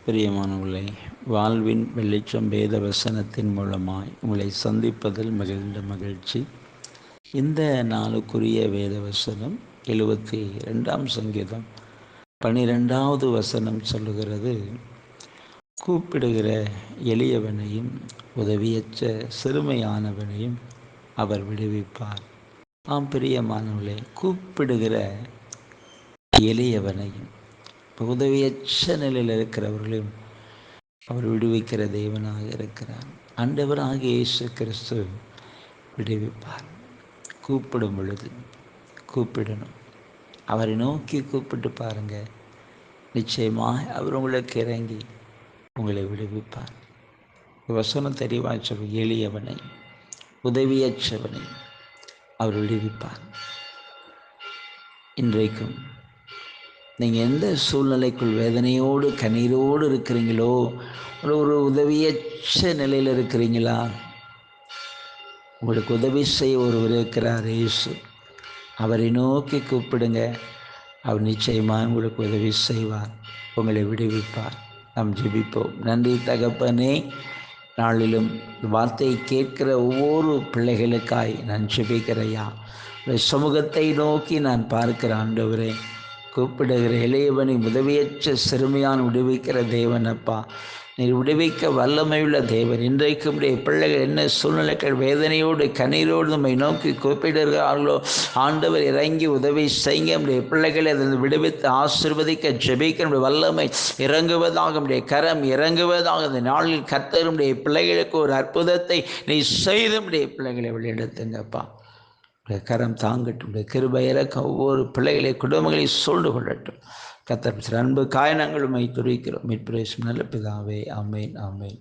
பிரியமானவர்களே, வாழ்வின் வெளிச்சம் வேத வசனத்தின் மூலமாய் உங்களை சந்திப்பதில் மிகுந்த மகிழ்ச்சி. இந்த நாளுக்குரிய வேத வசனம் 72ஆம் சங்கீதம் 12வது வசனம் சொல்லுகிறது, கூப்பிடுகிற எளியவனையும் உதவியற்ற சிறுமையானவனையும் அவர் விடுவிப்பார். ஆம் பிரியமானவர்களே, கூப்பிடுகிற எளியவனையும் உதவியற்ற நிலையில் இருக்கிறவர்களையும் அவர் விடுவிக்கிற தேவனாக இருக்கிறார். ஆண்டவராக இயேசு கிறிஸ்து விடுவிப்பார். கூப்பிடும் பொழுது கூப்பிடணும். அவரை நோக்கி கூப்பிட்டு பாருங்க, நிச்சயமாக அவர் உங்களுக்கு இறங்கி உங்களை விடுவிப்பார். வசனம் தெளிவாக சொல்லும், எளியவனை உதவியற்றவனை அவர் விடுவிப்பார். இன்றைக்கும் நீங்கள் எந்த சூழ்நிலைக்குள் வேதனையோடு கண்ணீரோடு இருக்கிறீங்களோ, ஒரு உதவியற்ற நிலையில் இருக்கிறீங்களா, உங்களுக்கு உதவி செய்ய ஒருவர் இருக்கிறார், இயேசு. அவரை நோக்கி கூப்பிடுங்க, அவர் நிச்சயமாக உங்களுக்கு உதவி செய்வார், உங்களை விடுவிப்பார். நாம் ஜெபிப்போம். நன்றி தகப்பனே, நாளிலும் வார்த்தையை கேட்கிற ஒவ்வொரு பிள்ளைகளுக்காய் நான் ஜெபிக்கிறையா. சமூகத்தை நோக்கி நான் பார்க்கிற ஆண்டவரே, கூப்பிடுகிற இளையவனை உதவியற்ற சிறுமையான விடுவிக்கிற தேவன் அப்பா, நீர் விடுவிக்க வல்லமையுள்ள தேவன். இன்றைக்கு உடைய பிள்ளைகள் என்ன சூழ்நிலைகள் வேதனையோடு கண்ணீரோடு நம்மை நோக்கி கூப்பிடுகிறார்களோ, ஆண்டவர் இறங்கி உதவி செய்ய நம்முடைய பிள்ளைகளை அதில் விடுவித்து ஆசீர்வதிக்க ஜெபிக்க நம்முடைய வல்லமை இறங்குவதாக, நம்முடைய கரம் இறங்குவதாக. இந்த நாளில் கர்த்தர் நம்முடைய பிள்ளைகளுக்கு ஒரு அற்புதத்தை நீ செய்து நம்முடைய பிள்ளைகளை வெளியெடுத்துங்கப்பா. கரம் தாங்கட்டும். கிருபை இறக்க ஒவ்வொரு பிள்ளைகளை குடும்பங்களை சூழ்ந்து கொள்ளட்டும். கர்த்தர் அன்பு காயனங்களுமை துதிக்கிறோம். மீட்பு நல்ல பிதாவே. ஆமேன், ஆமேன்.